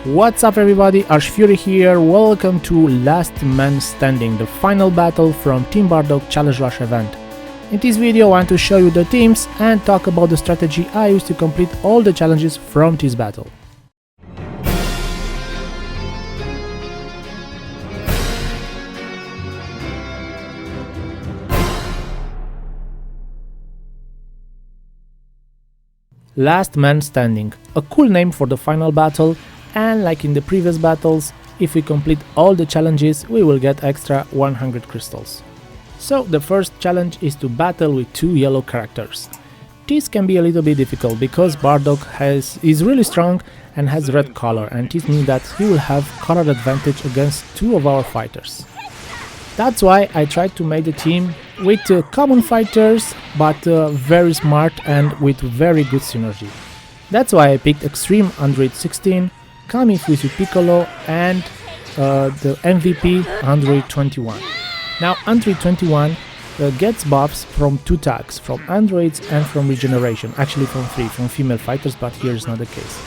What's up everybody, Arshfury here, welcome to Last Man Standing, the final battle from Team Bardock Challenge Rush event. In this video I want to show you the teams and talk about the strategy I used to complete all the challenges from this battle. Last Man Standing, a cool name for the final battle, and like in the previous battles, if we complete all the challenges we will get extra 100 crystals. So the first challenge is to battle with two yellow characters. This can be a little bit difficult because Bardock is really strong and has red color, and this means that he will have color advantage against two of our fighters. That's why I tried to make the team with common fighters, but very smart and with very good synergy. That's why I picked Extreme Android 16, Kami Fuzu Piccolo and the MVP Android 21. Now Android 21 gets buffs from two tags, from androids and from regeneration, actually from three, from female fighters, but here is not the case.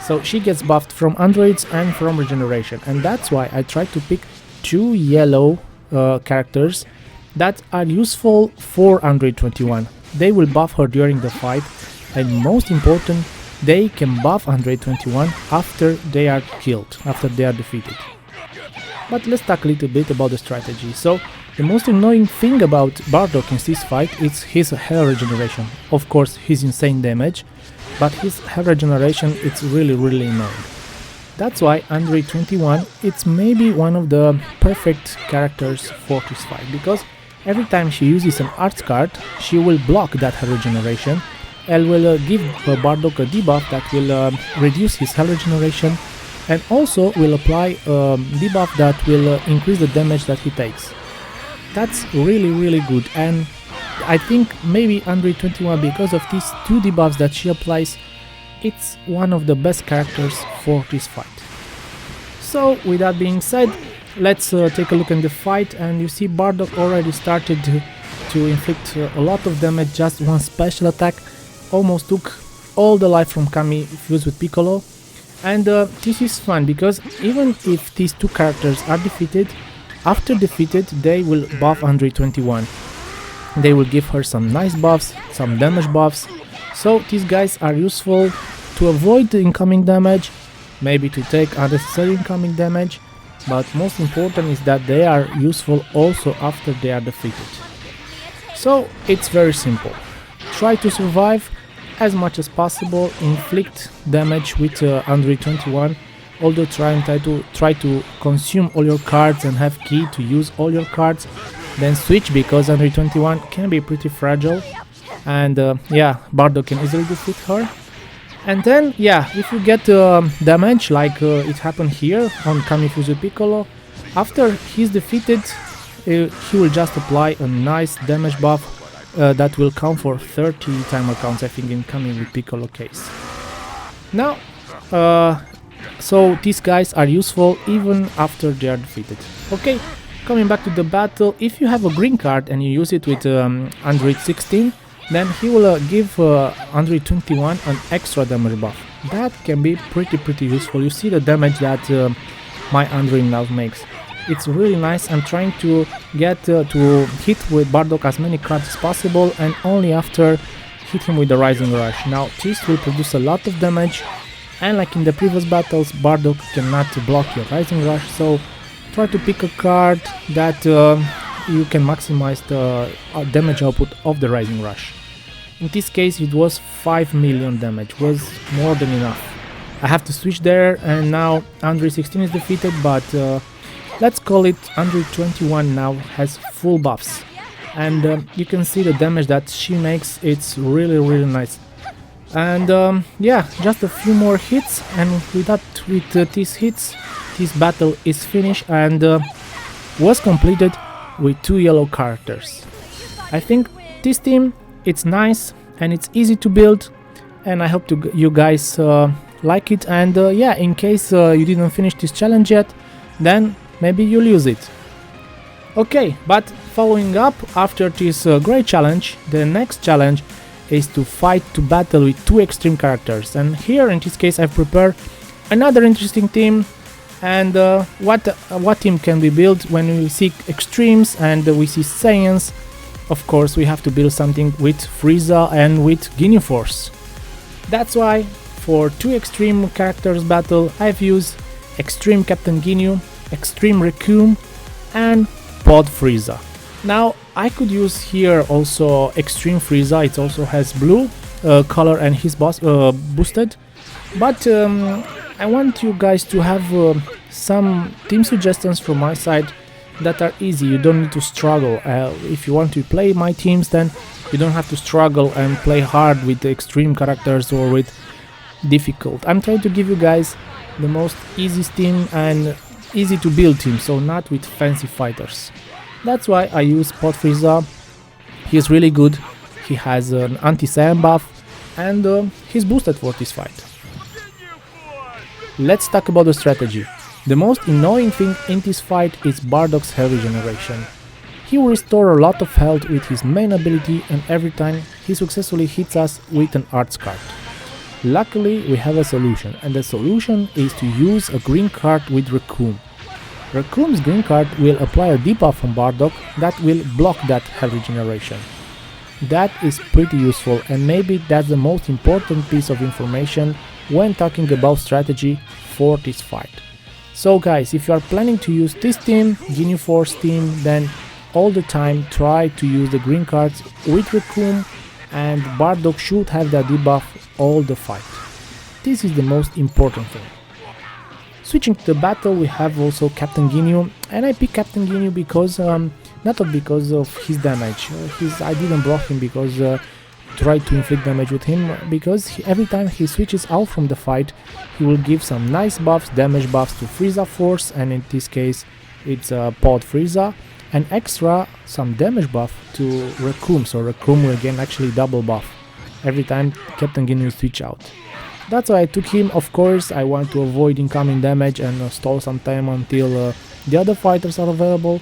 So she gets buffed from androids and from regeneration, and that's why I tried to pick two yellow characters that are useful for Android 21. They will buff her during the fight, and most important, they can buff Android 21 after they are killed, after they are defeated. But let's talk a little bit about the strategy. So the most annoying thing about Bardock in this fight is his health regeneration. Of course his insane damage, but his health regeneration it's really annoying. That's why Android 21 it's maybe one of the perfect characters for this fight, because every time she uses an Arts card she will block that health regeneration and will give Bardock a debuff that will reduce his health regeneration, and also will apply a debuff that will increase the damage that he takes. That's really good, and I think maybe Android 21, because of these two debuffs that she applies, it's one of the best characters for this fight. So with that being said, let's take a look at the fight, and you see Bardock already started to inflict a lot of damage. Just one special attack almost took all the life from Kami fused with Piccolo, and this is fun because even if these two characters are defeated, after defeated they will buff Android 21. They will give her some nice buffs, some damage buffs, so these guys are useful to avoid the incoming damage, maybe to take unnecessary incoming damage, but most important is that they are useful also after they are defeated. So it's very simple. Try to survive as much as possible, inflict damage with Android 21, although try to consume all your cards and have key to use all your cards, then switch because Android 21 can be pretty fragile, and yeah, Bardock can easily defeat her. And then yeah, if you get damage like it happened here on Kami Fuzu Piccolo, after he's defeated he will just apply a nice damage buff that will count for 30 timer counts, I think, in Kami with Piccolo case. Now so these guys are useful even after they are defeated. Okay, coming back to the battle, if you have a green card and you use it with Android 16, then he will give Android 21 an extra damage buff. That can be pretty useful. You see the damage that my Android now makes. It's really nice. I'm trying to get to hit with Bardock as many cards as possible, and only after hit him with the Rising Rush. Now this will produce a lot of damage, and like in the previous battles, Bardock cannot block your Rising Rush, so try to pick a card that you can maximize the damage output of the Rising Rush. In this case it was 5 million damage, was more than enough. I have to switch there, and now Android 16 is defeated, but let's call it Android 21 now has full buffs, and you can see the damage that she makes. It's really nice. And yeah, just a few more hits, and with these hits this battle is finished and was completed with two yellow characters. I think this team, it's nice and it's easy to build, and I hope you guys like it, and yeah, in case you didn't finish this challenge yet, then maybe you'll use it. Okay, but following up after this great challenge, the next challenge is to battle with two extreme characters, and here in this case I've prepared Another interesting team, and what team can we build when we see extremes and we see Saiyans? Of course, we have to build something with Frieza and with Ginyu Force. That's why for 2 extreme characters battle I've used Extreme Captain Ginyu, Extreme Recoome and Pod Frieza. Now I could use here also Extreme Frieza, it also has blue color and his boss boosted, but I want you guys to have some team suggestions from my side that are easy. You don't need to struggle. If you want to play my teams, then you don't have to struggle and play hard with the extreme characters or with difficult. I'm trying to give you guys the most easiest team and easy to build team, so not with fancy fighters. That's why I use Pod Frieza. He's really good. He has an anti-Saiyan buff and he's boosted for this fight. Let's talk about the strategy. The most annoying thing in this fight is Bardock's health regeneration. He will restore a lot of health with his main ability and every time he successfully hits us with an Arts Card. Luckily we have a solution, and the solution is to use a green card with Recoome. Recoome's green card will apply a debuff on Bardock that will block that health regeneration. That is pretty useful, and maybe that's the most important piece of information when talking about strategy for this fight. So guys, if you are planning to use this team, Ginyu Force team, then all the time try to use the green cards with Recoome, and Bardock should have that debuff all the fight. This is the most important thing. Switching to the battle, we have also Captain Ginyu, and I pick Captain Ginyu because not because of his damage. I didn't block him because tried to inflict damage with him, because every time he switches out from the fight he will give some nice buffs, damage buffs to Frieza Force, and in this case it's Pod Frieza, and extra some damage buff to Recoome, so Recoome will gain actually double buff every time Captain Ginyu switch out. That's why I took him. Of course I want to avoid incoming damage and stall some time until the other fighters are available,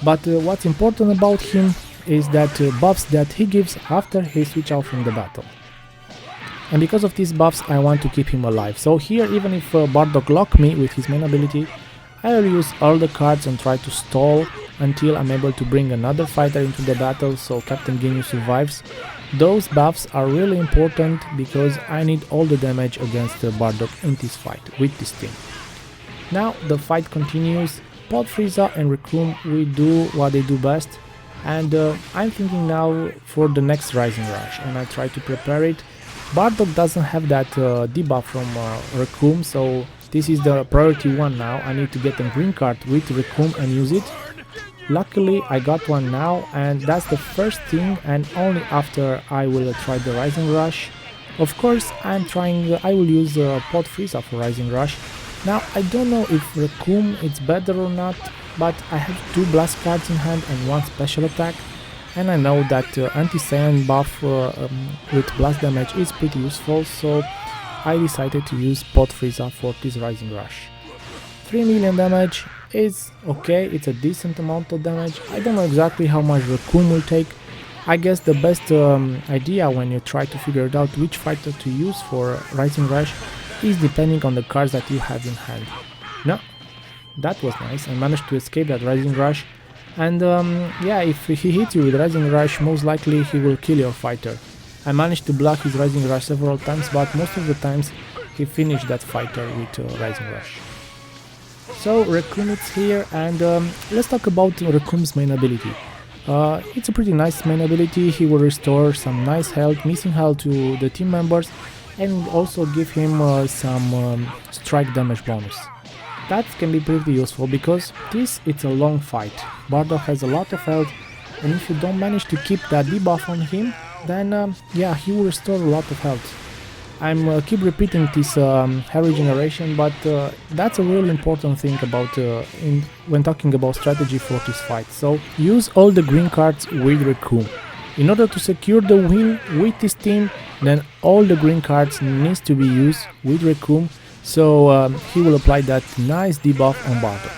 but what's important about him is that buffs that he gives after he switch out from the battle. And because of these buffs I want to keep him alive. So here, even if Bardock lock me with his main ability, I will use all the cards and try to stall until I'm able to bring another fighter into the battle so Captain Ginyu survives. Those buffs are really important because I need all the damage against Bardock in this fight with this team. Now the fight continues. Pod Frieza and Recoome will do what they do best. And I'm thinking now for the next Rising Rush, and I try to prepare it. Bardock doesn't have that debuff from Recoome, so this is the priority one now. I need to get a green card with Recoome and use it. Luckily I got one now, and that's the first thing, and only after I will try the Rising Rush. Of course I will use Pod Frieza for Rising Rush. Now I don't know if Recoome is better or not, but I have 2 blast cards in hand and 1 special attack, and I know that anti-Saiyan buff with blast damage is pretty useful, so I decided to use Pod Frieza for this Rising Rush. 3 million damage is okay, it's a decent amount of damage. I don't know exactly how much Recoome will take. I guess the best idea when you try to figure it out which fighter to use for Rising Rush is depending on the cards that you have in hand. No, that was nice. I managed to escape that Rising Rush, and yeah, if he hits you with Rising Rush, most likely he will kill your fighter. I managed to block his Rising Rush several times, but most of the times he finished that fighter with Rising Rush. So Recoome is here, and let's talk about Recoome's main ability. It's a pretty nice main ability. He will restore some nice health, missing health to the team members, and also give him some strike damage bonus. That can be pretty useful because it's a long fight. Bardock has a lot of health, and if you don't manage to keep that debuff on him, then yeah, he will restore a lot of health. I'm keep repeating this hair regeneration, but that's a really important thing about when talking about strategy for this fight. So use all the green cards with Recoome. In order to secure the win with this team, then all the green cards needs to be used with Recoome, so he will apply that nice debuff on Bardock.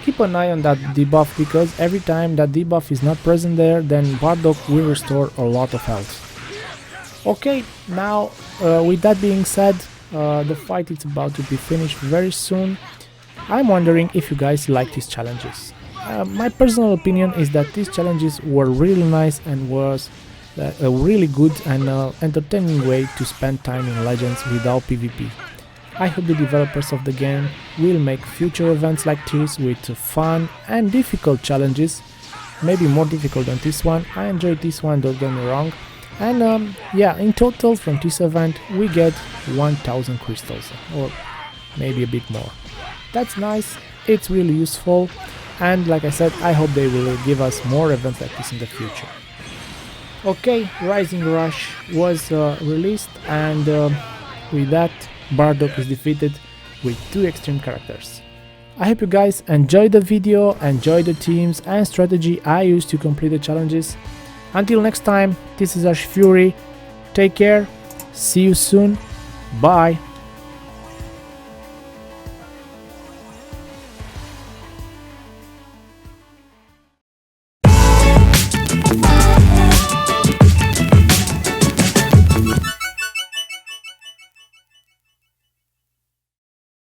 Keep an eye on that debuff, because every time that debuff is not present there, then Bardock will restore a lot of health. Okay, now with that being said, The fight is about to be finished very soon. I'm wondering if you guys like these challenges. My personal opinion is that these challenges were really nice and was a really good and entertaining way to spend time in Legends without PvP. I hope the developers of the game will make future events like this with fun and difficult challenges, maybe more difficult than this one. I enjoyed this one, don't get me wrong. And yeah, in total from this event we get 1000 crystals, or maybe a bit more. That's nice, it's really useful, and like I said, I hope they will give us more events like this in the future. Okay, Rising Rush was released, and with that Bardock is defeated with 2 extreme characters. I hope you guys enjoyed the video, enjoyed the teams and strategy I used to complete the challenges. Until next time, this is Ash Fury, take care, see you soon, bye!